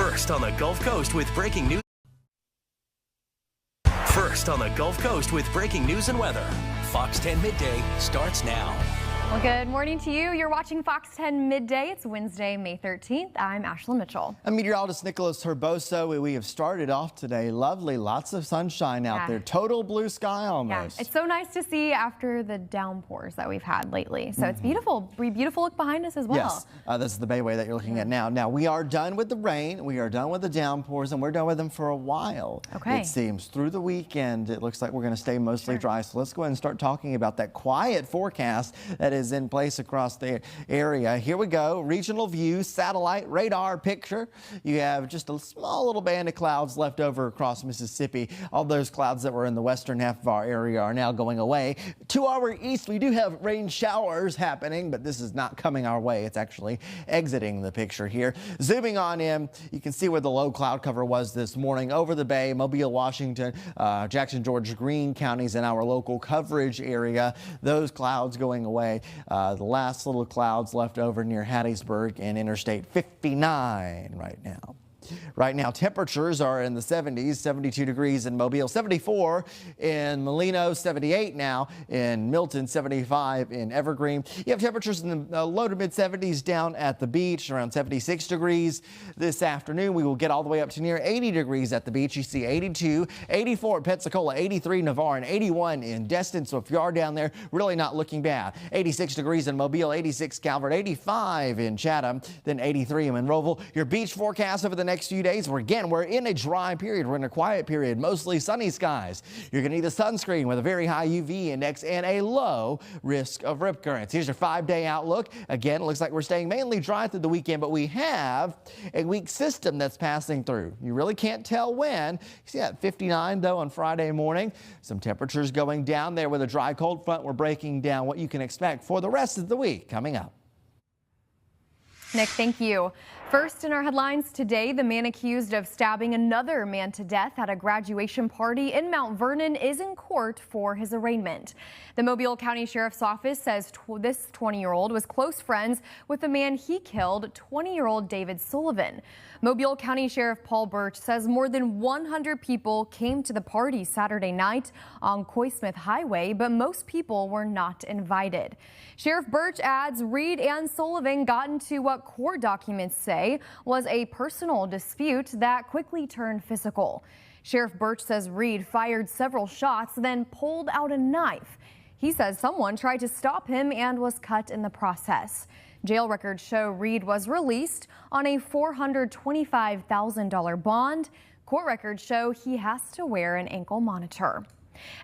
First on the Gulf Coast with breaking news. First on the Gulf Coast with breaking news and weather. Fox 10 Midday starts now. Well, good morning to you. You're watching Fox 10 Midday. It's Wednesday, May 13th. I'm Ashlyn Mitchell. I'm meteorologist Nicholas Herboso. We have started off today. Lovely, lots of sunshine out there. Total blue sky almost. Yeah, it's so nice to see after the downpours that we've had lately. So it's beautiful. Beautiful look behind us as well. Yes, this is the Bayway that you're looking at now. Now, we are done with the rain. We are done with the downpours, and we're done with them for a while. Okay. It seems through the weekend, it looks like we're going to stay mostly dry. So let's go ahead and start talking about that quiet forecast that is in place across the area. Here we go. Regional view, satellite radar picture. You have just a small little band of clouds left over across Mississippi. All those clouds that were in the western half of our area are now going away. To our east, we do have rain showers happening, but this is not coming our way. It's actually exiting the picture here. Zooming on in, you can see where the low cloud cover was this morning over the bay, Mobile, Washington, Jackson, George, Greene counties in our local coverage area. Those clouds going away. The last little clouds left over near Hattiesburg and Interstate 59 right now. Right now, temperatures are in the 70s, 72 degrees in Mobile, 74 in Molino, 78 now in Milton, 75 in Evergreen. You have temperatures in the low to mid 70s down at the beach, around 76 degrees. This afternoon, we will get all the way up to near 80 degrees at the beach. You see 82, 84 at Pensacola, 83 Navarre, and 81 in Destin. So if you are down there, really not looking bad. 86 degrees in Mobile, 86 Calvert, 85 in Chatham, then 83 in Monroeville. Your beach forecast over the next few days, we're in a dry period. We're in a quiet period, mostly sunny skies. You're going to need a sunscreen with a very high UV index and a low risk of rip currents. Here's your 5-day outlook. Again, it looks like we're staying mainly dry through the weekend, but we have a weak system that's passing through. You really can't tell when. You see that 59 though on Friday morning. Some temperatures going down there with a dry cold front. We're breaking down what you can expect for the rest of the week coming up. Nick, thank you. First in our headlines today, the man accused of stabbing another man to death at a graduation party in Mount Vernon is in court for his arraignment. The Mobile County Sheriff's Office says this 20-year-old was close friends with the man he killed, 20-year-old David Sullivan. Mobile County Sheriff Paul Birch says more than 100 people came to the party Saturday night on Coy Smith Highway, but most people were not invited. Sheriff Birch adds Reed and Sullivan got into what court documents say was a personal dispute that quickly turned physical. Sheriff Birch says Reed fired several shots, then pulled out a knife. He says someone tried to stop him and was cut in the process. Jail records show Reed was released on a $425,000 bond. Court records show he has to wear an ankle monitor.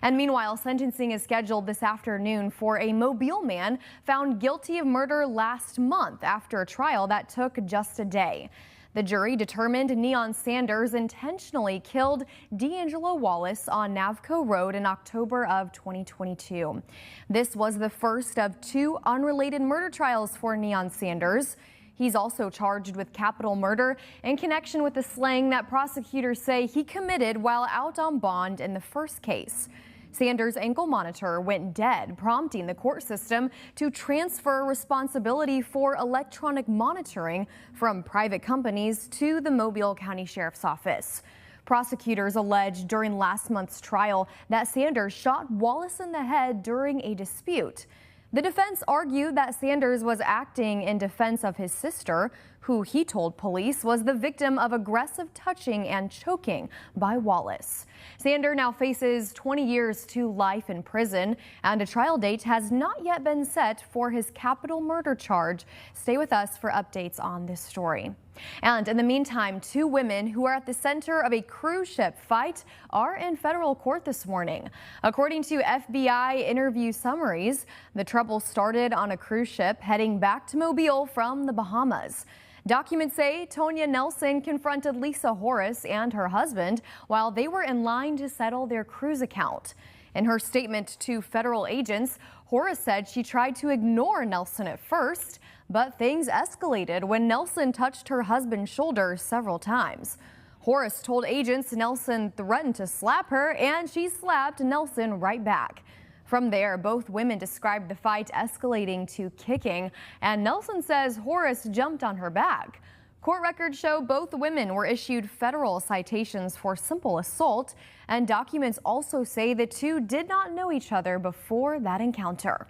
And meanwhile, sentencing is scheduled this afternoon for a Mobile man found guilty of murder last month after a trial that took just a day. The jury determined Neon Sanders intentionally killed D'Angelo Wallace on Navco Road in October of 2022. This was the first of 2 unrelated murder trials for Neon Sanders. He's also charged with capital murder in connection with the slaying that prosecutors say he committed while out on bond in the first case. Sanders' ankle monitor went dead, prompting the court system to transfer responsibility for electronic monitoring from private companies to the Mobile County Sheriff's Office. Prosecutors alleged during last month's trial that Sanders shot Wallace in the head during a dispute. The defense argued that Sanders was acting in defense of his sister, who he told police was the victim of aggressive touching and choking by Wallace. Sanders now faces 20 years to life in prison, and a trial date has not yet been set for his capital murder charge. Stay with us for updates on this story. And in the meantime, 2 women who are at the center of a cruise ship fight are in federal court this morning. According to FBI interview summaries, the trouble started on a cruise ship heading back to Mobile from the Bahamas. Documents say Tonya Nelson confronted Lisa Horace and her husband while they were in line to settle their cruise account. In her statement to federal agents, Horace said she tried to ignore Nelson at first, but things escalated when Nelson touched her husband's shoulder several times. Horace told agents Nelson threatened to slap her, and she slapped Nelson right back. From there, both women described the fight escalating to kicking, and Nelson says Horace jumped on her back. Court records show both women were issued federal citations for simple assault, and documents also say the two did not know each other before that encounter.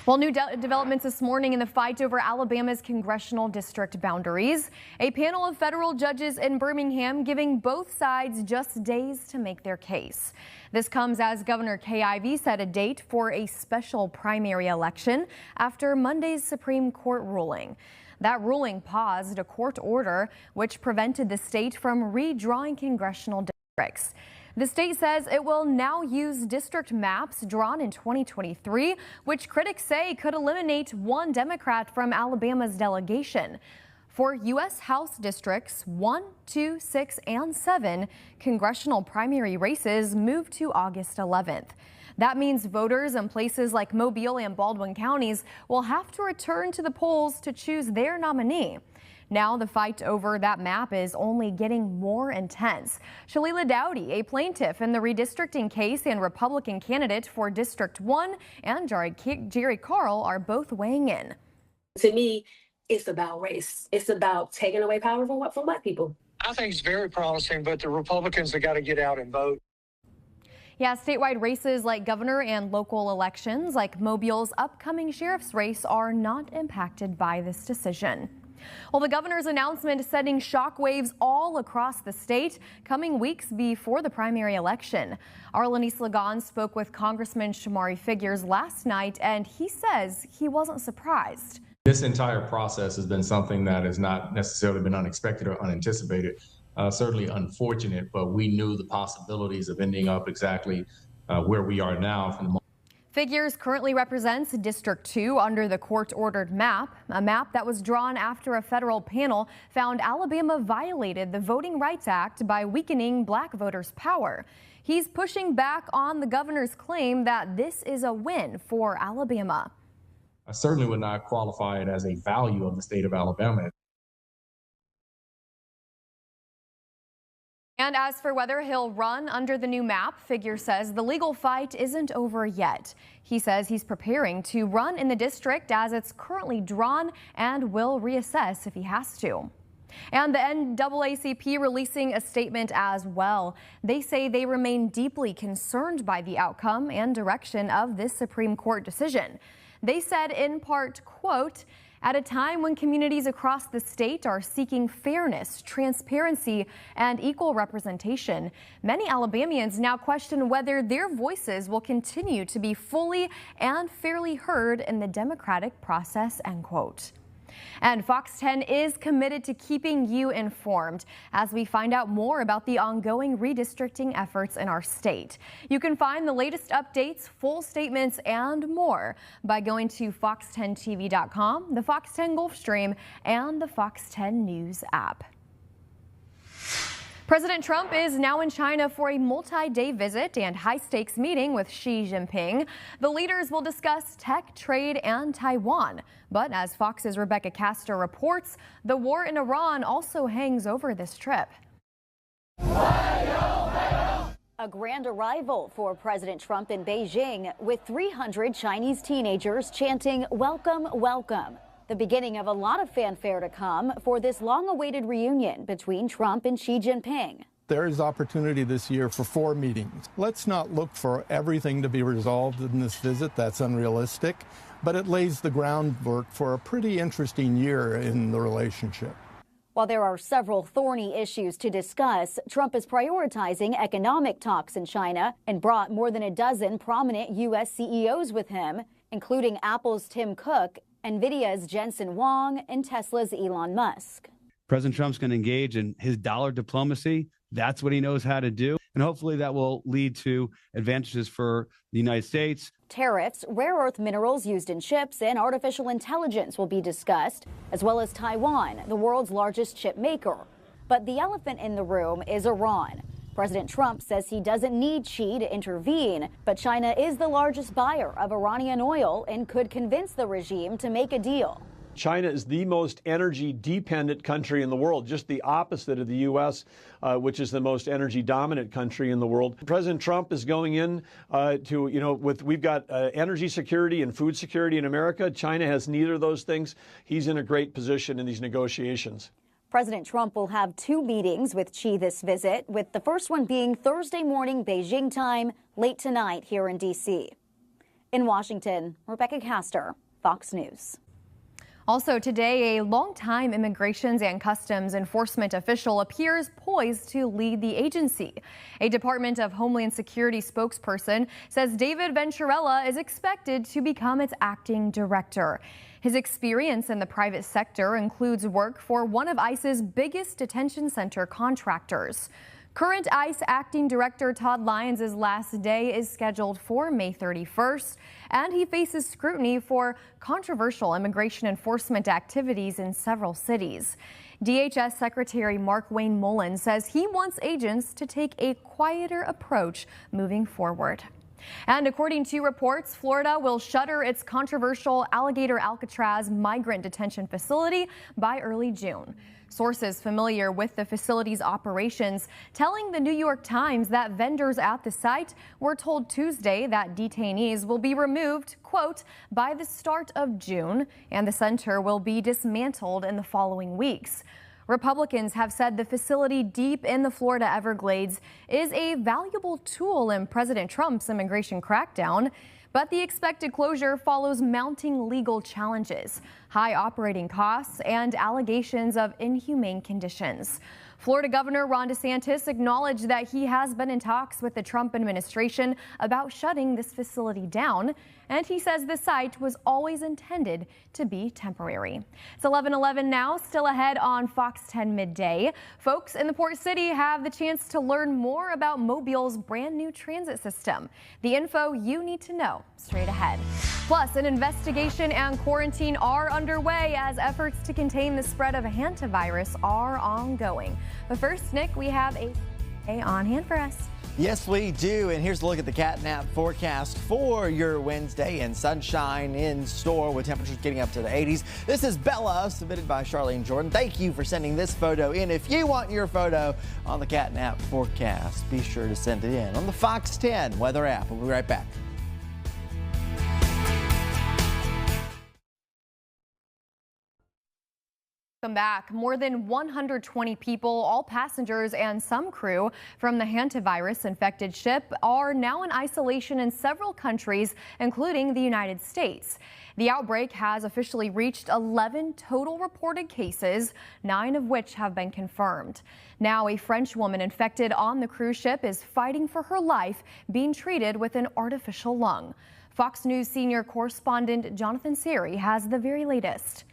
Well, new developments this morning in the fight over Alabama's congressional district boundaries. A panel of federal judges in Birmingham giving both sides just days to make their case. This comes as Governor Kay Ivey set a date for a special primary election after Monday's Supreme Court ruling. That ruling paused a court order which prevented the state from redrawing congressional districts. The state says it will now use district maps drawn in 2023, which critics say could eliminate one Democrat from Alabama's delegation. For U.S. House districts 1, 2, 6, and 7, congressional primary races move to August 11th. That means voters in places like Mobile and Baldwin counties will have to return to the polls to choose their nominee. Now the fight over that map is only getting more intense. Shalila Dowdy, a plaintiff in the redistricting case and Republican candidate for District 1, and Jerry Carl are both weighing in. To me, it's about race. It's about taking away power from Black people. I think it's very promising, but the Republicans have got to get out and vote. Yeah, statewide races like governor and local elections like Mobile's upcoming sheriff's race are not impacted by this decision. Well, the governor's announcement is sending shockwaves all across the state coming weeks before the primary election. Our Lenise Lagon spoke with Congressman Shamari Figures last night, and he says he wasn't surprised. This entire process has been something that has not necessarily been unexpected or unanticipated, certainly unfortunate, but we knew the possibilities of ending up exactly where we are now from the moment. Figures currently represents District 2 under the court-ordered map, a map that was drawn after a federal panel found Alabama violated the Voting Rights Act by weakening Black voters' power. He's pushing back on the governor's claim that this is a win for Alabama. I certainly would not qualify it as a value of the state of Alabama. And as for whether he'll run under the new map, Figure says the legal fight isn't over yet. He says he's preparing to run in the district as it's currently drawn and will reassess if he has to. And the NAACP releasing a statement as well. They say they remain deeply concerned by the outcome and direction of this Supreme Court decision. They said in part, quote, "At a time when communities across the state are seeking fairness, transparency, and equal representation, many Alabamians now question whether their voices will continue to be fully and fairly heard in the democratic process," end quote. And Fox 10 is committed to keeping you informed as we find out more about the ongoing redistricting efforts in our state. You can find the latest updates, full statements, and more by going to fox10tv.com, the Fox 10 Gulfstream, and the Fox 10 News app. President Trump is now in China for a multi-day visit and high-stakes meeting with Xi Jinping. The leaders will discuss tech, trade, and Taiwan. But as Fox's Rebecca Castor reports, the war in Iran also hangs over this trip. A grand arrival for President Trump in Beijing with 300 Chinese teenagers chanting, "Welcome, welcome." The beginning of a lot of fanfare to come for this long-awaited reunion between Trump and Xi Jinping. There is opportunity this year for 4 meetings. Let's not look for everything to be resolved in this visit. That's unrealistic. But it lays the groundwork for a pretty interesting year in the relationship. While there are several thorny issues to discuss, Trump is prioritizing economic talks in China and brought more than a dozen prominent U.S. CEOs with him, including Apple's Tim Cook, NVIDIA's Jensen Huang, and Tesla's Elon Musk. President Trump's going to engage in his dollar diplomacy. That's what he knows how to do. And hopefully that will lead to advantages for the United States. Tariffs, rare earth minerals used in chips, and artificial intelligence will be discussed, as well as Taiwan, the world's largest chip maker. But the elephant in the room is Iran. President Trump says he doesn't need Xi to intervene, but China is the largest buyer of Iranian oil and could convince the regime to make a deal. China is the most energy-dependent country in the world, just the opposite of the U.S., which is the most energy-dominant country in the world. President Trump is going in we've got energy security and food security in America. China has neither of those things. He's in a great position in these negotiations. President Trump will have 2 meetings with Xi this visit, with the first one being Thursday morning Beijing time, late tonight here in D.C. In Washington, Rebecca Castor, Fox News. Also today, a longtime Immigrations and Customs Enforcement official appears poised to lead the agency. A Department of Homeland Security spokesperson says David Venturella is expected to become its acting director. His experience in the private sector includes work for one of ICE's biggest detention center contractors. Current ICE Acting Director Todd Lyons' last day is scheduled for May 31st, and he faces scrutiny for controversial immigration enforcement activities in several cities. DHS Secretary Mark Wayne Mullin says he wants agents to take a quieter approach moving forward. And according to reports, Florida will shutter its controversial Alligator Alcatraz migrant detention facility by early June. Sources familiar with the facility's operations telling the New York Times that vendors at the site were told Tuesday that detainees will be removed, quote, by the start of June, and the center will be dismantled in the following weeks. Republicans have said the facility deep in the Florida Everglades is a valuable tool in President Trump's immigration crackdown. But the expected closure follows mounting legal challenges, high operating costs, and allegations of inhumane conditions. Florida Governor Ron DeSantis acknowledged that he has been in talks with the Trump administration about shutting this facility down, and he says the site was always intended to be temporary. It's 11:11 now, still ahead on Fox 10 Midday. Folks in the Port City have the chance to learn more about Mobile's brand new transit system. The info you need to know straight ahead. Plus, an investigation and quarantine are underway as efforts to contain the spread of hantavirus are ongoing. But first, Nick, we have a on hand for us. Yes, we do. And here's a look at the catnap forecast for your Wednesday, and sunshine in store with temperatures getting up to the 80s. This is Bella, submitted by Charlene Jordan. Thank you for sending this photo in. If you want your photo on the catnap forecast, be sure to send it in on the Fox 10 weather app. We'll be right back. Welcome back. More than 120 people, all passengers and some crew from the hantavirus-infected ship are now in isolation in several countries, including the United States. The outbreak has officially reached 11 total reported cases, 9 of which have been confirmed. Now, a French woman infected on the cruise ship is fighting for her life, being treated with an artificial lung. Fox News senior correspondent Jonathan Siri has the very latest.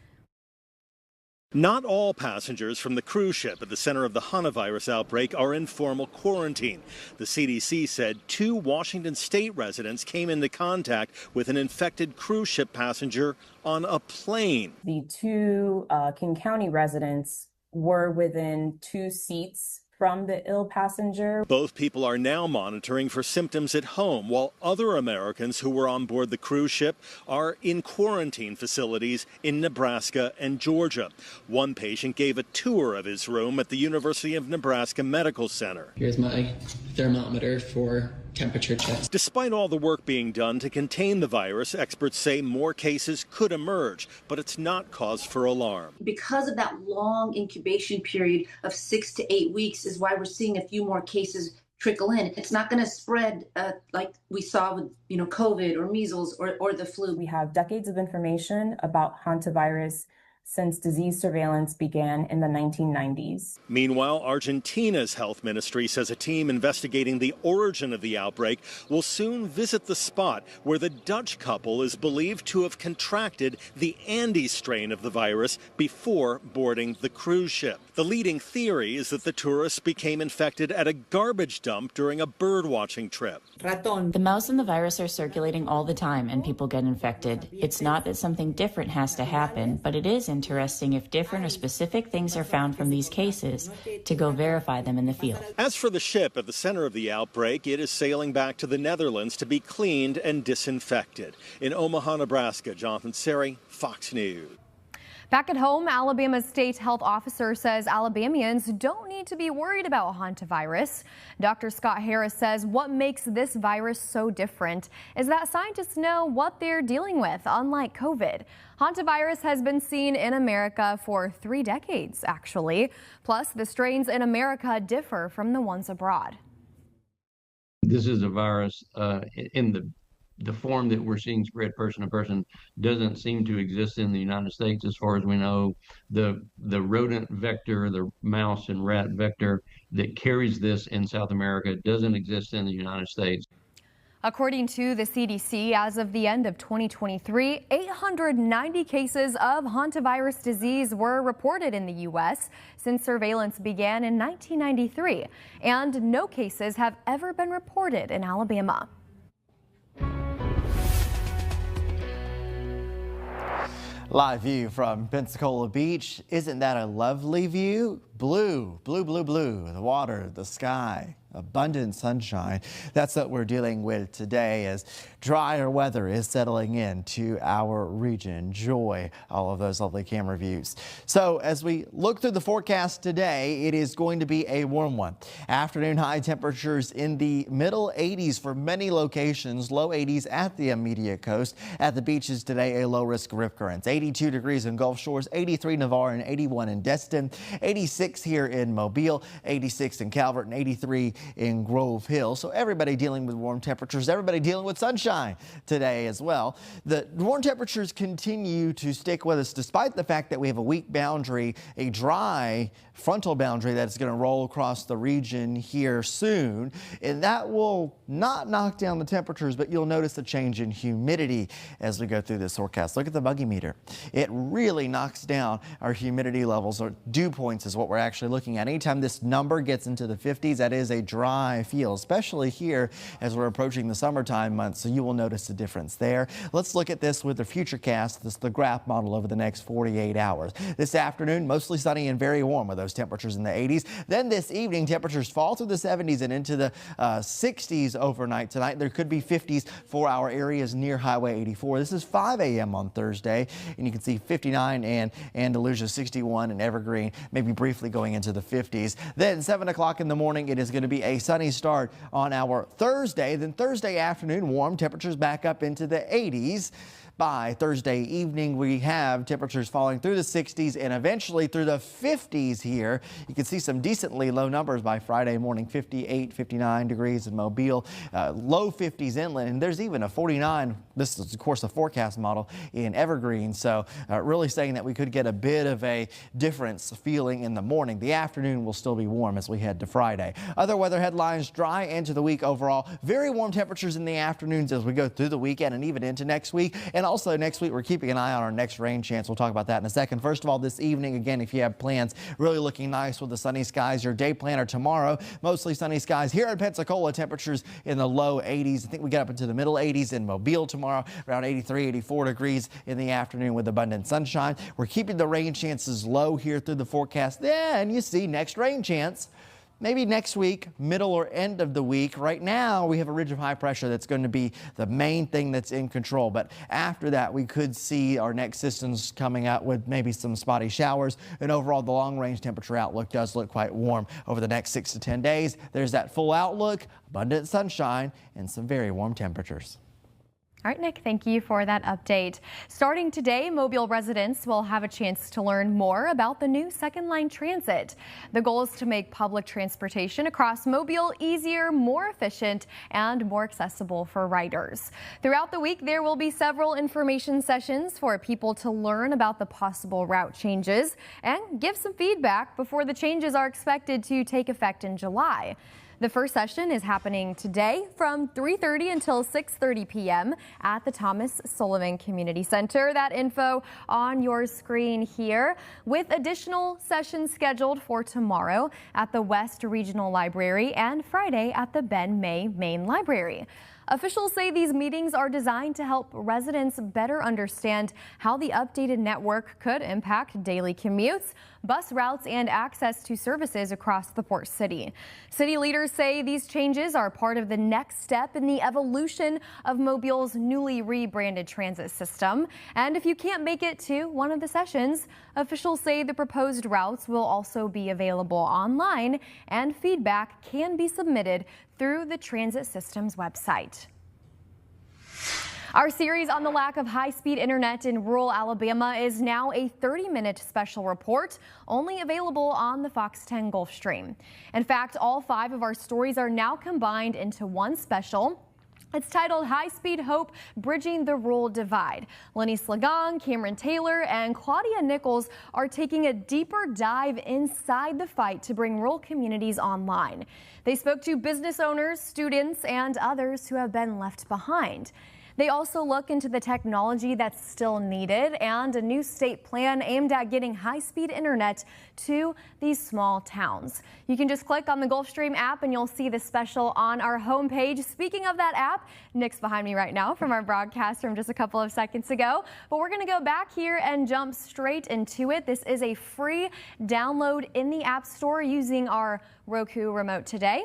Not all passengers from the cruise ship at the center of the hantavirus outbreak are in formal quarantine. The CDC said 2 Washington state residents came into contact with an infected cruise ship passenger on a plane. The 2 King County residents were within 2 seats from the ill passenger. Both people are now monitoring for symptoms at home, while other Americans who were on board the cruise ship are in quarantine facilities in Nebraska and Georgia. One patient gave a tour of his room at the University of Nebraska Medical Center. Here's my thermometer for temperature checks. Despite all the work being done to contain the virus, experts say more cases could emerge, but it's not cause for alarm. Because of that long incubation period of 6 to 8 weeks is why we're seeing a few more cases trickle in. It's not going to spread like we saw with COVID or measles or the flu. We have decades of information about hantavirus since disease surveillance began in the 1990s. Meanwhile, Argentina's health ministry says a team investigating the origin of the outbreak will soon visit the spot where the Dutch couple is believed to have contracted the Andes strain of the virus before boarding the cruise ship. The leading theory is that the tourists became infected at a garbage dump during a bird-watching trip. The mouse and the virus are circulating all the time and people get infected. It's not that something different has to happen, but it is interesting if different or specific things are found from these cases to go verify them in the field. As for the ship at the center of the outbreak, it is sailing back to the Netherlands to be cleaned and disinfected. In Omaha, Nebraska, Jonathan Siri, Fox News. Back at home, Alabama's state health officer says Alabamians don't need to be worried about hantavirus. Dr. Scott Harris says what makes this virus so different is that scientists know what they're dealing with, unlike COVID. Hantavirus has been seen in America for 3 decades, actually. Plus, the strains in America differ from the ones abroad. This is a virus in the form that we're seeing spread person to person doesn't seem to exist in the United States as far as we know. The rodent vector, the mouse and rat vector that carries this in South America doesn't exist in the United States. According to the CDC, as of the end of 2023, 890 cases of hantavirus disease were reported in the U.S. since surveillance began in 1993, and no cases have ever been reported in Alabama. Live view from Pensacola Beach. Isn't that a lovely view? Blue, blue, blue, blue. The water, the sky, abundant sunshine. That's what we're dealing with today as drier weather is settling into our region. Enjoy all of those lovely camera views. So as we look through the forecast today, it is going to be a warm one. Afternoon high temperatures in the middle 80s for many locations, low 80s at the immediate coast. At the beaches today, a low risk of rip currents. 82 degrees in Gulf Shores, 83 Navarre, and 81 in Destin, 86 here in Mobile, 86 in Calvert, and 83 in Grove Hill. So everybody dealing with warm temperatures, everybody dealing with sunshine today as well. The warm temperatures continue to stick with us despite the fact that we have a weak boundary, a dry frontal boundary that's going to roll across the region here soon. And that will not knock down the temperatures, but you'll notice a change in humidity as we go through this forecast. Look at the buggy meter. It really knocks down our humidity levels, or dew points is what we're actually looking at. Anytime this number gets into the 50s, that is a dry feel, especially here as we're approaching the summertime months. So you will notice a difference there. Let's look at this with the Futurecast. This is the graph model over the next 48 hours. This afternoon, mostly sunny and very warm with those temperatures in the 80s. Then this evening, temperatures fall through the 70s and into the 60s overnight tonight. There could be 50s for our areas near Highway 84. This is 5 a.m. on Thursday, and you can see 59 and Andalusia, 61 and Evergreen, maybe briefly going into the 50s. Then 7 o'clock in the morning, it is going to be a sunny start on our Thursday. Then Thursday afternoon, warm temperatures back up into the 80s. By Thursday evening, we have temperatures falling through the 60s and eventually through the 50s here. You can see some decently low numbers by Friday morning, 58, 59 degrees in Mobile, low 50s inland, and there's even a 49. This is, of course, a forecast model in Evergreen. So really saying that we could get a bit of a difference feeling in the morning. The afternoon will still be warm as we head to Friday. Other weather headlines: dry into the week overall. Very warm temperatures in the afternoons as we go through the weekend and even into next week. And also next week, we're keeping an eye on our next rain chance. We'll talk about that in a second. First of all, this evening, again, if you have plans, really looking nice with the sunny skies. Your day planner tomorrow, mostly sunny skies here in Pensacola. Temperatures in the low 80s. I think we get up into the middle 80s in Mobile tomorrow, around 83, 84 degrees in the afternoon with abundant sunshine. We're keeping the rain chances low here through the forecast. Then you see next rain chance maybe next week, middle or end of the week. Right now, we have a ridge of high pressure that's going to be the main thing that's in control. But after that, we could see our next systems coming out with maybe some spotty showers. And overall, the long-range temperature outlook does look quite warm over the next 6 to 10 days. There's that full outlook, abundant sunshine, and some very warm temperatures. All right, Nick, thank you for that update. Starting today, Mobile residents will have a chance to learn more about the new Second Line Transit. The goal is to make public transportation across Mobile easier, more efficient, and more accessible for riders. Throughout the week, there will be several information sessions for people to learn about the possible route changes and give some feedback before the changes are expected to take effect in July. The first session is happening today from 3:30 until 6:30 p.m. at the Thomas Sullivan Community Center. That info on your screen here, with additional sessions scheduled for tomorrow at the West Regional Library and Friday at the Ben May Main Library. Officials say these meetings are designed to help residents better understand how the updated network could impact daily commutes, bus routes, and access to services across the port city. City leaders say these changes are part of the next step in the evolution of Mobile's newly rebranded transit system. And if you can't make it to one of the sessions, officials say the proposed routes will also be available online, and feedback can be submitted through the transit system's website. Our series on the lack of high-speed internet in rural Alabama is now a 30-minute special report, only available on the Fox 10 Gulfstream. In fact, all 5 of our stories are now combined into one special. It's titled High Speed Hope, Bridging the Rural Divide. Lenny Slagang, Cameron Taylor, and Claudia Nichols are taking a deeper dive inside the fight to bring rural communities online. They spoke to business owners, students, and others who have been left behind. They also look into the technology that's still needed and a new state plan aimed at getting high-speed internet to these small towns. You can just click on the Gulfstream app and you'll see the special on our homepage. Speaking of that app, Nick's behind me right now from our broadcast from just a couple of seconds ago. But we're going to go back here and jump straight into it. This is a free download in the App Store using our Roku remote today.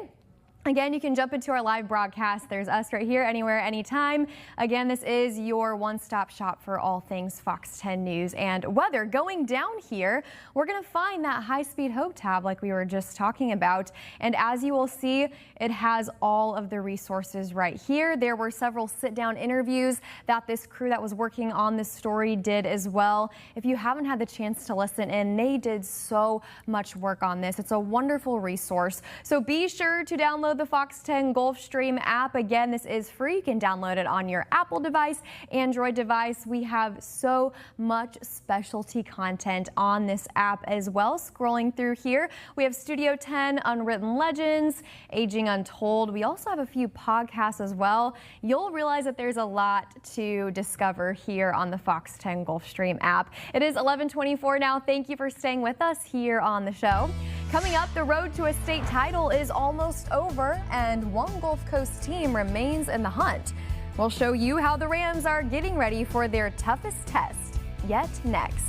Again, you can jump into our live broadcast. There's us right here, anywhere, anytime. Again, this is your one-stop shop for all things Fox 10 News and weather. Going down here, we're going to find that high-speed Hope tab like we were just talking about. And as you will see, it has all of the resources right here. There were several sit-down interviews that this crew that was working on this story did as well. If you haven't had the chance to listen in, they did so much work on this. It's a wonderful resource. So be sure to download the Fox 10 Gulfstream app. Again, this is free. You can download it on your Apple device, Android device. We have so much specialty content on this app as well. Scrolling through here, we have Studio 10, Unwritten Legends, Aging Untold. We also have a few podcasts as well. You'll realize that there's a lot to discover here on the Fox 10 Gulfstream app. It is 11:24 now. Thank you for staying with us here on the show. Coming up, the road to a state title is almost over, and one Gulf Coast team remains in the hunt. We'll show you how the Rams are getting ready for their toughest test yet next.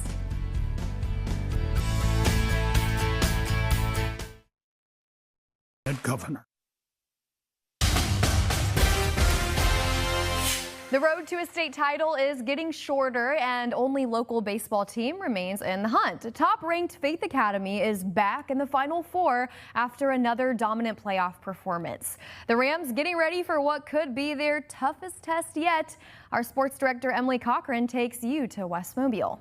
And Governor. The road to a state title is getting shorter, and only local baseball team remains in the hunt. Top-ranked Faith Academy is back in the Final Four after another dominant playoff performance. The Rams getting ready for what could be their toughest test yet. Our sports director Emily Cochran takes you to West Mobile.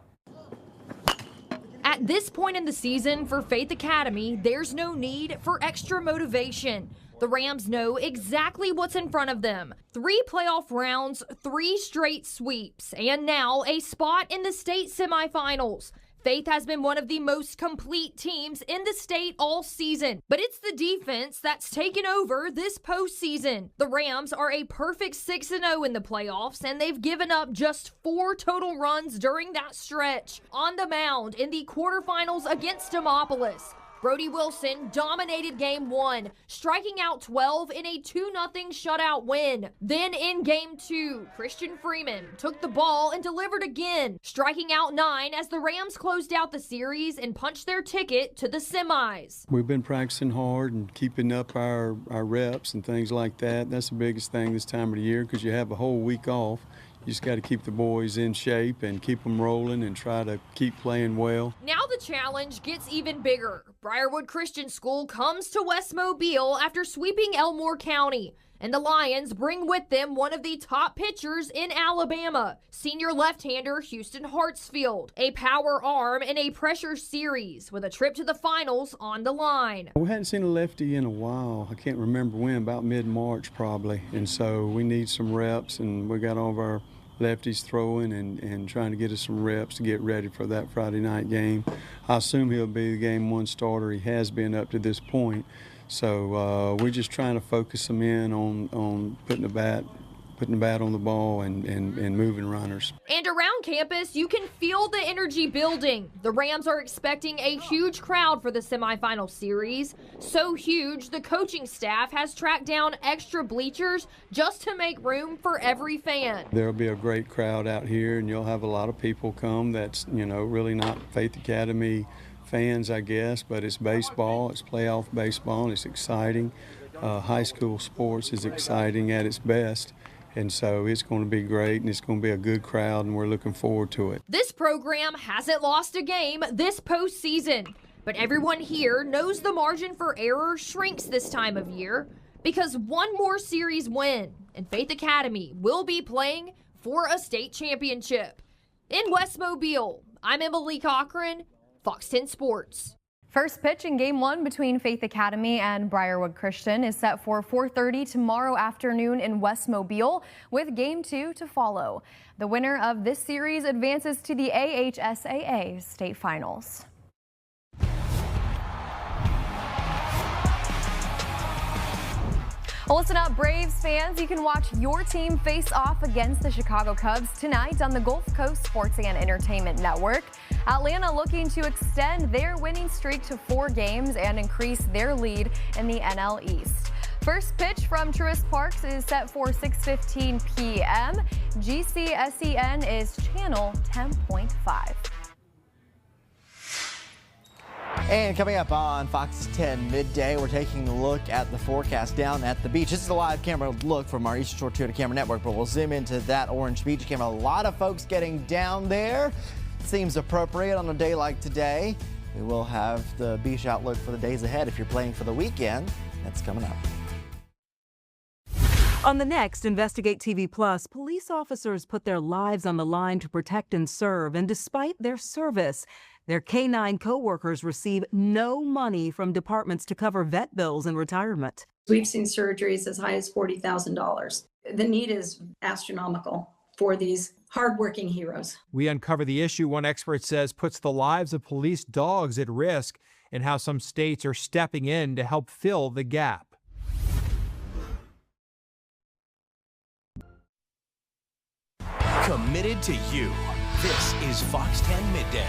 At this point in the season for Faith Academy, there's no need for extra motivation. The Rams know exactly what's in front of them. 3 playoff rounds, 3 straight sweeps, and now a spot in the state semifinals. Faith has been one of the most complete teams in the state all season, but it's the defense that's taken over this postseason. The Rams are a perfect 6-0 in the playoffs, and they've given up just 4 total runs during that stretch. On the mound in the quarterfinals against Demopolis, Brody Wilson dominated Game 1, striking out 12 in a 2-0 shutout win. Then in Game 2, Christian Freeman took the ball and delivered again, striking out 9 as the Rams closed out the series and punched their ticket to the semis. We've been practicing hard and keeping up our reps and things like that. That's the biggest thing this time of the year because you have a whole week off. You just got to keep the boys in shape and keep them rolling and try to keep playing well. Now the challenge gets even bigger. Briarwood Christian School comes to West Mobile after sweeping Elmore County. And the Lions bring with them one of the top pitchers in Alabama, senior left-hander Houston Hartsfield, a power arm in a pressure series with a trip to the finals on the line. We hadn't seen a lefty in a while. I can't remember when, about mid-March probably. And so we need some reps, and we got all of our lefties throwing and trying to get us some reps to get ready for that Friday night game. I assume he'll be the Game 1 starter. He has been up to this point. So we're just trying to focus him in on putting the bat putting the bat on the ball and moving runners. And around campus, you can feel the energy building. The Rams are expecting a huge crowd for the semifinal series. So huge, the coaching staff has tracked down extra bleachers just to make room for every fan. There'll be a great crowd out here, and you'll have a lot of people come that's, really not Faith Academy fans, I guess, but it's baseball, it's playoff baseball, and it's exciting. High school sports is exciting at its best. And so it's going to be great, and it's going to be a good crowd, and we're looking forward to it. This program hasn't lost a game this postseason, but everyone here knows the margin for error shrinks this time of year because one more series win, and Faith Academy will be playing for a state championship. In West Mobile, I'm Emily Cochran, Fox 10 Sports. First pitch in Game 1 between Faith Academy and Briarwood Christian is set for 4:30 tomorrow afternoon in West Mobile, with Game 2 to follow. The winner of this series advances to the AHSAA state finals. Well, listen up, Braves fans. You can watch your team face off against the Chicago Cubs tonight on the Gulf Coast Sports and Entertainment Network. Atlanta looking to extend their winning streak to 4 games and increase their lead in the NL East. First pitch from Truist Parks is set for 6:15 p.m. GCSEN is channel 10.5. And coming up on Fox 10 Midday, we're taking a look at the forecast down at the beach. This is a live camera look from our Eastern Shore Toyota Camera Network, but we'll zoom into that Orange Beach camera. A lot of folks getting down there. Seems appropriate on a day like today. We will have the beach outlook for the days ahead if you're planning for the weekend. That's coming up. On the next Investigate TV Plus, police officers put their lives on the line to protect and serve, and despite their service, their K-9 co-workers receive no money from departments to cover vet bills and retirement. We've seen surgeries as high as $40,000. The need is astronomical for these hardworking heroes. We uncover the issue one expert says puts the lives of police dogs at risk, and how some states are stepping in to help fill the gap. Committed to you. This is Fox 10 Midday.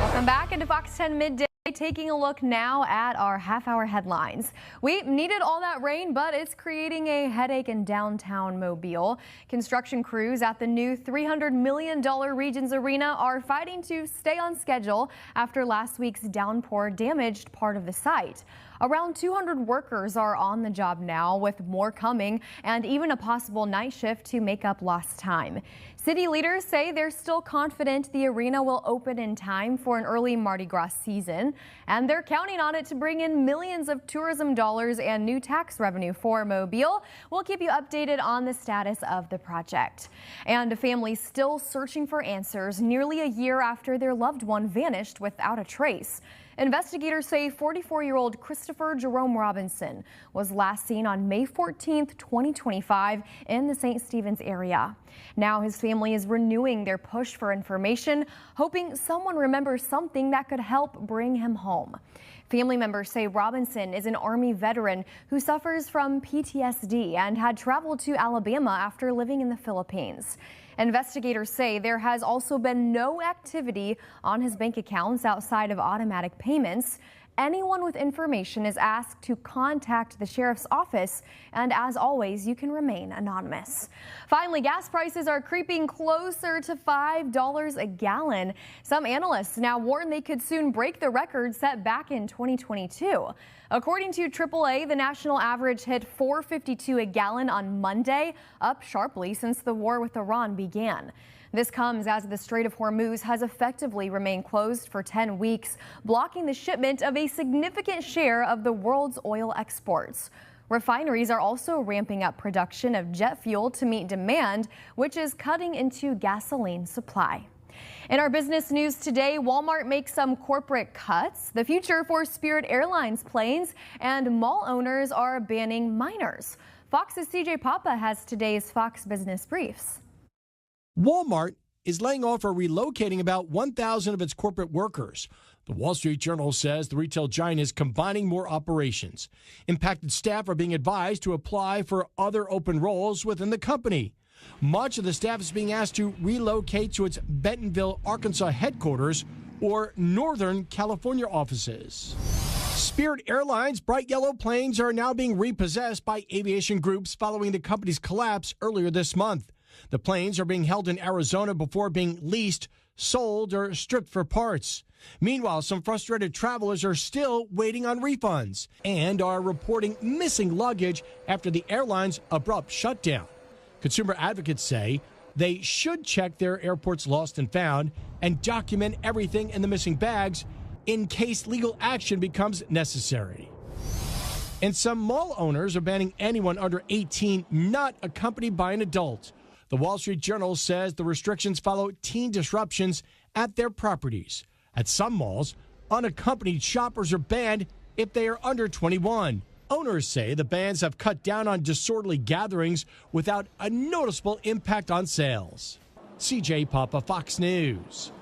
Welcome back into Fox 10 Midday. Taking a look now at our half-hour headlines. We needed all that rain, but it's creating a headache in downtown Mobile. Construction crews at the new $300 million Regions Arena are fighting to stay on schedule after last week's downpour damaged part of the site. Around 200 workers are on the job now, with more coming and even a possible night shift to make up lost time. City leaders say they're still confident the arena will open in time for an early Mardi Gras season, and they're counting on it to bring in millions of tourism dollars and new tax revenue for Mobile. We'll keep you updated on the status of the project. And a family still searching for answers nearly a year after their loved one vanished without a trace. Investigators say 44-year-old Christopher Jerome Robinson was last seen on May 14, 2025 in the St. Stephen's area. Now his family is renewing their push for information, hoping someone remembers something that could help bring him home. Family members say Robinson is an Army veteran who suffers from PTSD and had traveled to Alabama after living in the Philippines. Investigators say there has also been no activity on his bank accounts outside of automatic payments. Anyone with information is asked to contact the sheriff's office, and as always, you can remain anonymous. Finally, gas prices are creeping closer to $5 a gallon. Some analysts now warn they could soon break the record set back in 2022. According to AAA, the national average hit $4.52 a gallon on Monday, up sharply since the war with Iran began. This comes as the Strait of Hormuz has effectively remained closed for 10 weeks, blocking the shipment of a significant share of the world's oil exports. Refineries are also ramping up production of jet fuel to meet demand, which is cutting into gasoline supply. In our business news today, Walmart makes some corporate cuts, the future for Spirit Airlines planes, and mall owners are banning minors. Fox's CJ Papa has today's Fox Business Briefs. Walmart is laying off or relocating about 1,000 of its corporate workers. The Wall Street Journal says the retail giant is combining more operations. Impacted staff are being advised to apply for other open roles within the company. Much of the staff is being asked to relocate to its Bentonville, Arkansas headquarters or Northern California offices. Spirit Airlines' bright yellow planes are now being repossessed by aviation groups following the company's collapse earlier this month. The planes are being held in Arizona before being leased, sold, or stripped for parts. Meanwhile, some frustrated travelers are still waiting on refunds and are reporting missing luggage after the airline's abrupt shutdown. Consumer advocates say they should check their airport's lost and found and document everything in the missing bags in case legal action becomes necessary. And some mall owners are banning anyone under 18 not accompanied by an adult. The Wall Street Journal says the restrictions follow teen disruptions at their properties. At some malls, unaccompanied shoppers are banned if they are under 21. Owners say the bans have cut down on disorderly gatherings without a noticeable impact on sales. CJ Papa, Fox News.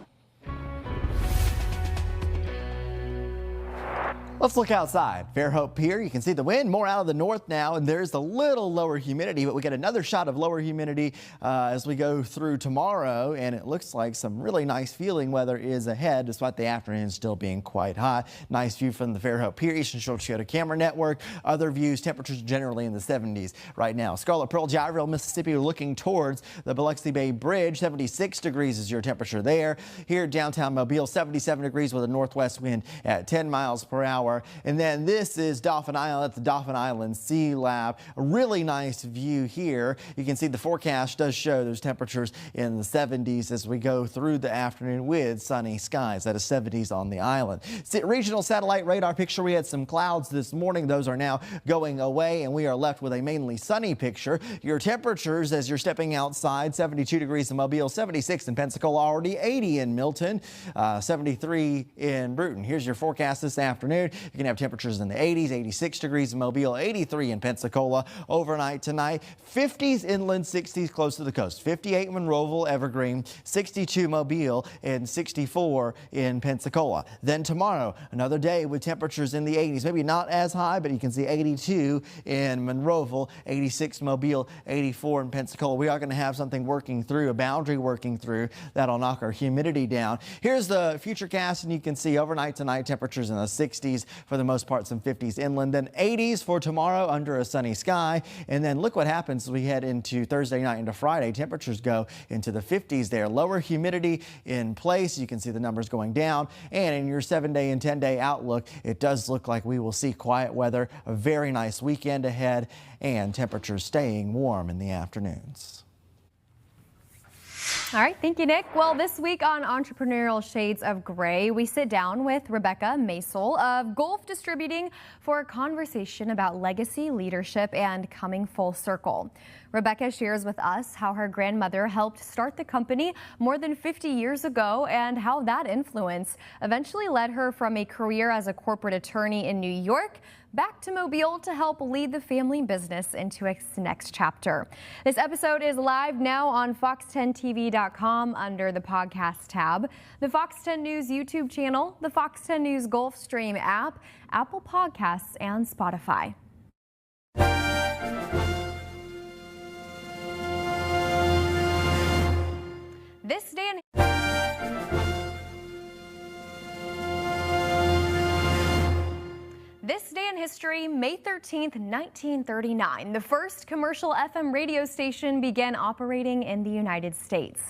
Let's look outside. Fairhope Pier, you can see the wind more out of the north now, and there's a little lower humidity, but we get another shot of lower humidity as we go through tomorrow, and it looks like some really nice feeling weather is ahead, despite the afternoon still being quite hot. Nice view from the Fairhope Pier, Eastern Shore Toyota Camera Network. Other views, temperatures generally in the 70s right now. Scarlet Pearl, Gyro, Mississippi, looking towards the Biloxi Bay Bridge. 76 degrees is your temperature there. Here downtown Mobile, 77 degrees with a northwest wind at 10 miles per hour. And then this is Dauphin Island at the Dauphin Island Sea Lab. A really nice view here. You can see the forecast does show those temperatures in the 70s as we go through the afternoon with sunny skies. That is 70s on the island. Regional satellite radar picture. We had some clouds this morning. Those are now going away, and we are left with a mainly sunny picture. Your temperatures as you're stepping outside, 72 degrees in Mobile, 76 in Pensacola, already 80 in Milton, 73 in Bruton. Here's your forecast this afternoon. You can have temperatures in the 80s, 86 degrees in Mobile, 83 in Pensacola. Overnight tonight, 50s inland, 60s close to the coast. 58 in Monroeville, Evergreen, 62 Mobile, and 64 in Pensacola. Then tomorrow, another day with temperatures in the 80s. Maybe not as high, but you can see 82 in Monroeville, 86 Mobile, 84 in Pensacola. We are going to have something working through, a boundary working through that'll knock our humidity down. Here's the futurecast, and you can see overnight tonight temperatures in the 60s. For the most part, some 50s inland, then 80s for tomorrow under a sunny sky. And then look what happens as we head into Thursday night into Friday. Temperatures go into the 50s there. Lower humidity in place. You can see the numbers going down. And in your 7-day and 10-day outlook, it does look like we will see quiet weather, a very nice weekend ahead, and temperatures staying warm in the afternoons. All right, thank you, Nick. Well, this week on Entrepreneurial Shades of Gray, we sit down with Rebecca Masel of Gulf Distributing for a conversation about legacy, leadership, and coming full circle. Rebecca shares with us how her grandmother helped start the company more than 50 years ago and how that influence eventually led her from a career as a corporate attorney in New York back to Mobile to help lead the family business into its next chapter. This episode is live now on fox10tv.com under the podcast tab, the Fox 10 News YouTube channel, the Fox 10 News Gulfstream app, Apple Podcasts, and Spotify. This day in history, May 13th, 1939, the first commercial FM radio station began operating in the United States.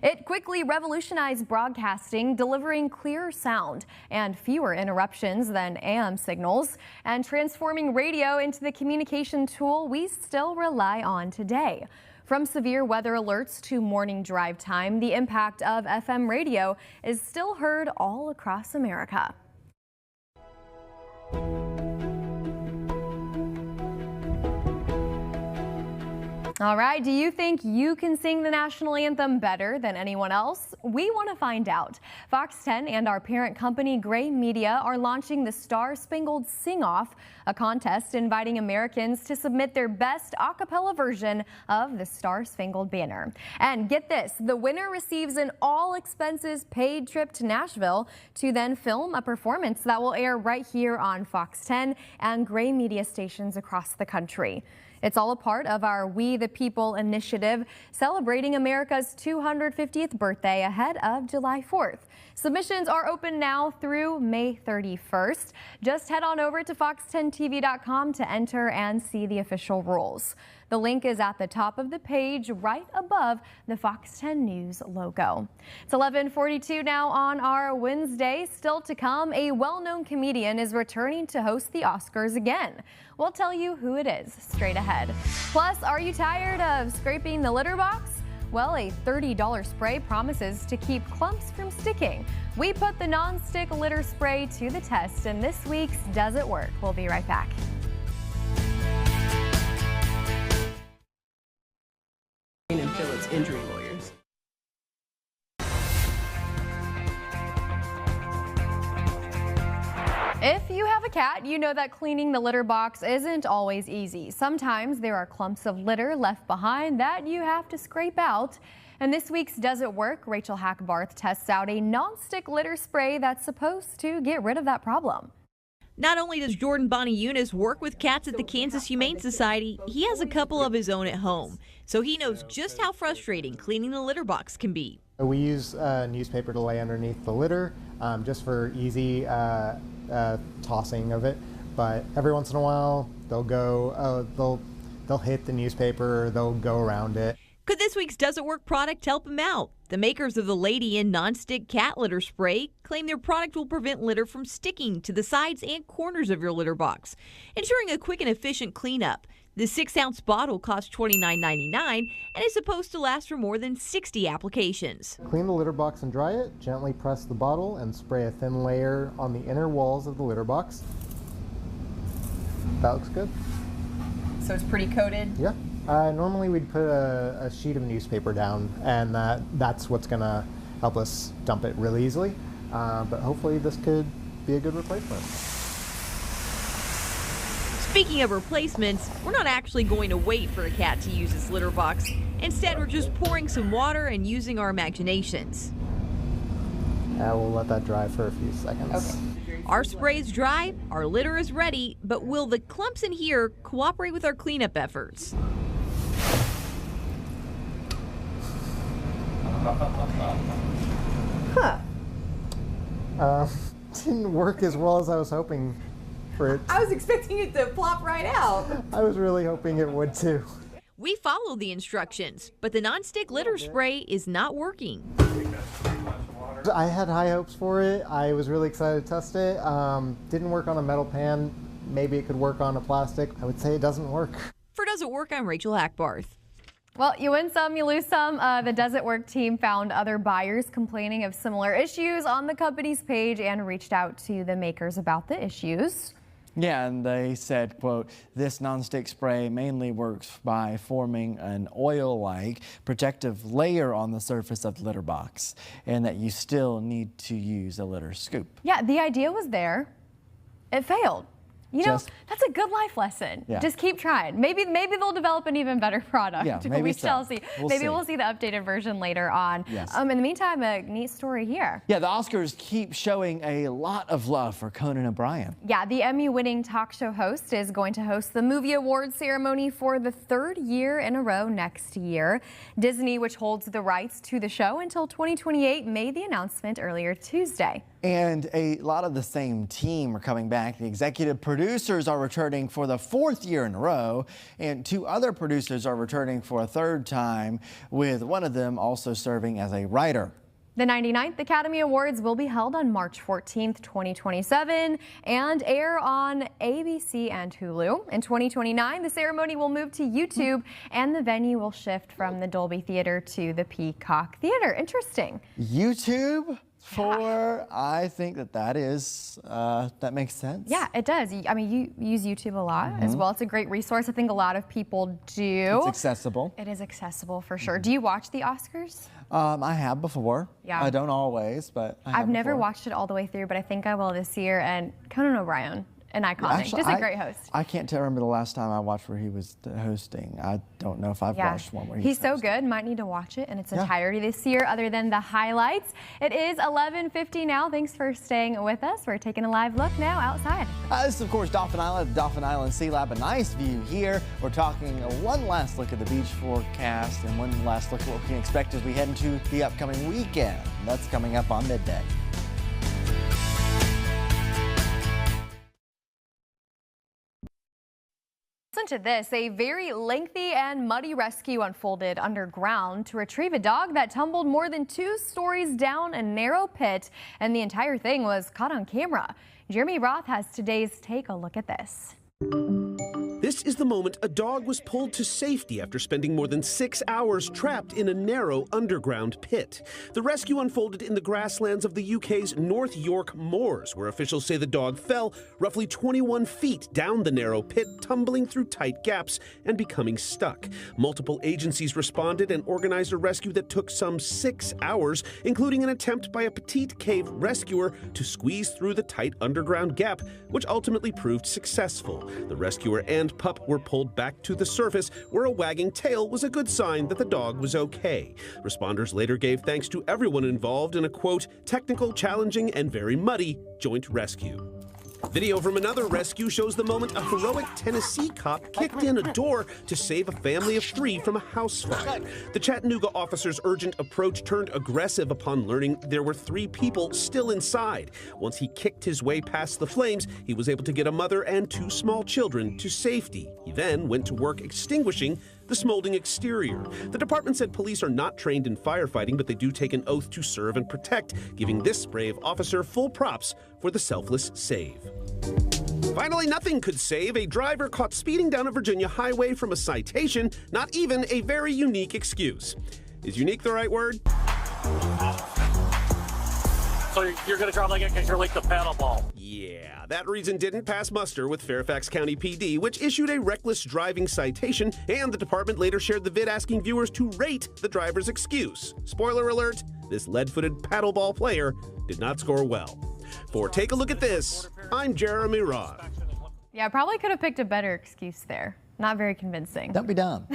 It quickly revolutionized broadcasting, delivering clearer sound and fewer interruptions than AM signals, and transforming radio into the communication tool we still rely on today. From severe weather alerts to morning drive time, the impact of FM radio is still heard all across America. All right, do you think you can sing the national anthem better than anyone else? We want to find out. Fox 10 and our parent company, Gray Media, are launching the Star Spangled Sing-Off, a contest inviting Americans to submit their best a cappella version of the Star Spangled Banner. And get this, the winner receives an all-expenses-paid trip to Nashville to then film a performance that will air right here on Fox 10 and Gray Media stations across the country. It's all a part of our We the People initiative, celebrating America's 250th birthday ahead of July 4th. Submissions are open now through May 31st. Just head on over to fox10tv.com to enter and see the official rules. The link is at the top of the page right above the Fox 10 News logo. It's 11:42 now on our Wednesday. Still to come, a well-known comedian is returning to host the Oscars again. We'll tell you who it is straight ahead. Plus, are you tired of scraping the litter box? Well, a $30 spray promises to keep clumps from sticking. We put the non-stick litter spray to the test in this week's Does It Work? We'll be right back. And Phillips injury lawyers. If you have a cat, you know that cleaning the litter box isn't always easy. Sometimes there are clumps of litter left behind that you have to scrape out. And this week's Does It Work? Rachel Hackbarth tests out a non-stick litter spray that's supposed to get rid of that problem. Not only does Jordan Bonnie-Eunice work with cats at the Kansas Humane Society, he has a couple of his own at home. So he knows just how frustrating cleaning the litter box can be. We use newspaper to lay underneath the litter just for easy tossing of it. But every once in a while, they'll hit the newspaper, or they'll go around it. Could this week's Does It Work product help him out? The makers of the Lady In non-stick cat litter spray claim their product will prevent litter from sticking to the sides and corners of your litter box, ensuring a quick and efficient cleanup. The 6-ounce bottle costs $29.99 and is supposed to last for more than 60 applications. Clean the litter box and dry it. Gently press the bottle and spray a thin layer on the inner walls of the litter box. That looks good. So it's pretty coated? Yeah. Normally we'd put a sheet of newspaper down, and that's what's going to help us dump it really easily. But hopefully this could be a good replacement. Speaking of replacements, we're not actually going to wait for a cat to use its litter box. Instead, we're just pouring some water and using our imaginations. We'll let that dry for a few seconds. Okay. Our spray is dry, our litter is ready, but will the clumps in here cooperate with our cleanup efforts? Huh. Didn't work as well as I was hoping for it. I was expecting it to plop right out. I was really hoping it would too. We followed the instructions, but the non-stick litter spray is not working. I had high hopes for it. I was really excited to test it. Didn't work on a metal pan. Maybe it could work on a plastic. I would say it doesn't work. For Does It Work, I'm Rachel Hackbarth. Well, you win some, you lose some. The Does It Work team found other buyers complaining of similar issues on the company's page and reached out to the makers about the issues. Yeah, and they said, quote, this nonstick spray mainly works by forming an oil-like protective layer on the surface of the litter box, and that you still need to use a litter scoop. Yeah, the idea was there. It failed. You know, that's a good life lesson. Yeah. Just keep trying. Maybe they'll develop an even better product. Yeah, maybe we shall see. Maybe we'll see the updated version later on. Yes. In the meantime, a neat story here. Yeah, the Oscars keep showing a lot of love for Conan O'Brien. Yeah, the Emmy-winning talk show host is going to host the movie awards ceremony for the 3rd year in a row next year. Disney, which holds the rights to the show until 2028, made the announcement earlier Tuesday. And a lot of the same team are coming back. The executive producers are returning for the 4th year in a row, and 2 other producers are returning for a 3rd time, with one of them also serving as a writer. The 99th Academy Awards will be held on March 14th, 2027, and air on ABC and Hulu. In 2029, the ceremony will move to YouTube, and the venue will shift from the Dolby Theater to the Peacock Theater. Interesting. YouTube? I think that is, that makes sense. Yeah, it does. I mean, you use YouTube a lot as well. It's a great resource. I think a lot of people do. It's accessible. It is accessible for sure. Do you watch the Oscars? I have before. Yeah. I don't always, but I've never watched it all the way through, but I think I will this year. And Conan O'Brien and iconic. Actually, Just a great host. I can't remember the last time I watched where he was hosting. I don't know if I've watched one where he's so good. Might need to watch it in its entirety this year, other than the highlights. It is 11:50 now. Thanks for staying with us. We're taking a live look now outside. This is, of course, Dauphin Island, Dauphin Island Sea Lab. A nice view here. We're talking one last look at the beach forecast and one last look at what we can expect as we head into the upcoming weekend. That's coming up on midday. Listen to this. A very lengthy and muddy rescue unfolded underground to retrieve a dog that tumbled more than 2 stories down a narrow pit, and the entire thing was caught on camera. Jeremy Roth has today's Take a Look at this. This is the moment a dog was pulled to safety after spending more than 6 hours trapped in a narrow underground pit. The rescue unfolded in the grasslands of the UK's North York Moors, where officials say the dog fell roughly 21 feet down the narrow pit, tumbling through tight gaps and becoming stuck. Multiple agencies responded and organized a rescue that took some 6 hours, including an attempt by a Petite Cave rescuer to squeeze through the tight underground gap, which ultimately proved successful. The rescuer and pup were pulled back to the surface, where a wagging tail was a good sign that the dog was okay. Responders later gave thanks to everyone involved in a, quote, technical, challenging, and very muddy joint rescue. Video from another rescue shows the moment a heroic Tennessee cop kicked in a door to save a family of 3 from a house fire. The Chattanooga officer's urgent approach turned aggressive upon learning there were 3 people still inside. Once he kicked his way past the flames, he was able to get a mother and 2 small children to safety. He then went to work extinguishing the smoldering exterior. The department said police are not trained in firefighting, but they do take an oath to serve and protect, giving this brave officer full props for the selfless save. Finally, nothing could save a driver caught speeding down a Virginia highway from a citation, not even a very unique excuse. Is unique the right word? So you're going to drive like it because you're like the paddle ball. Yeah, that reason didn't pass muster with Fairfax County PD, which issued a reckless driving citation, and the department later shared the vid asking viewers to rate the driver's excuse. Spoiler alert, this lead-footed paddleball player did not score well. For Take a Look at This, I'm Jeremy Roth. Yeah, probably could have picked a better excuse there. Not very convincing. Don't be dumb.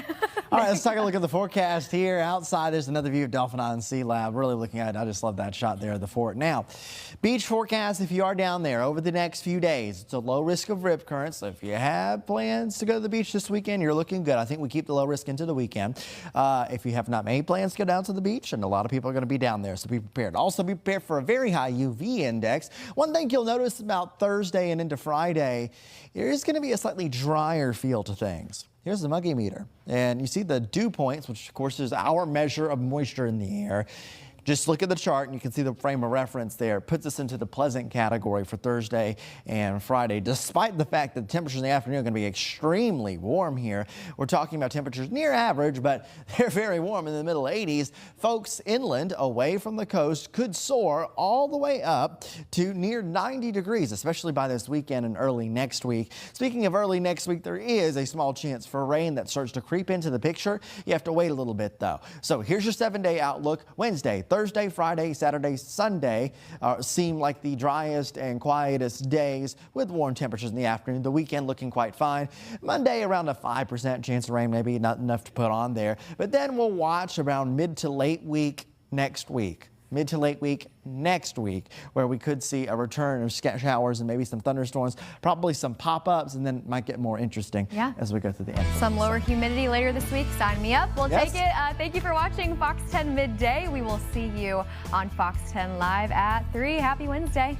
All right, let's take a look at the forecast here. Outside, there's another view of Dauphin Island Sea Lab. Really looking at it. I just love that shot there of the fort. Now, beach forecast, if you are down there over the next few days, it's a low risk of rip currents. So if you have plans to go to the beach this weekend, you're looking good. I think we keep the low risk into the weekend. If you have not made plans to go down to the beach, and a lot of people are going to be down there, so be prepared. Also be prepared for a very high UV index. One thing you'll notice about Thursday and into Friday, there is going to be a slightly drier feel to things. Here's the Muggy meter, and you see the dew points, which of course is our measure of moisture in the air. Just look at the chart and you can see the frame of reference there. It puts us into the pleasant category for Thursday and Friday, despite the fact that the temperatures in the afternoon are going to be extremely warm here. We're talking about temperatures near average, but they're very warm in the middle 80s. Folks inland away from the coast could soar all the way up to near 90 degrees, especially by this weekend and early next week. Speaking of early next week, there is a small chance for rain that starts to creep into the picture. You have to wait a little bit though. So here's your 7-day outlook. Wednesday, Thursday, Friday, Saturday, Sunday seem like the driest and quietest days with warm temperatures in the afternoon. The weekend looking quite fine. Monday around a 5% chance of rain, maybe not enough to put on there. But then we'll watch around mid to late week next week. Mid to late week next week, where we could see a return of showers and maybe some thunderstorms, probably some pop-ups, and then it might get more interesting as we go through the end. Some lower humidity later this week. Sign me up. We'll take it. Thank you for watching Fox 10 Midday. We will see you on Fox 10 Live at 3. Happy Wednesday.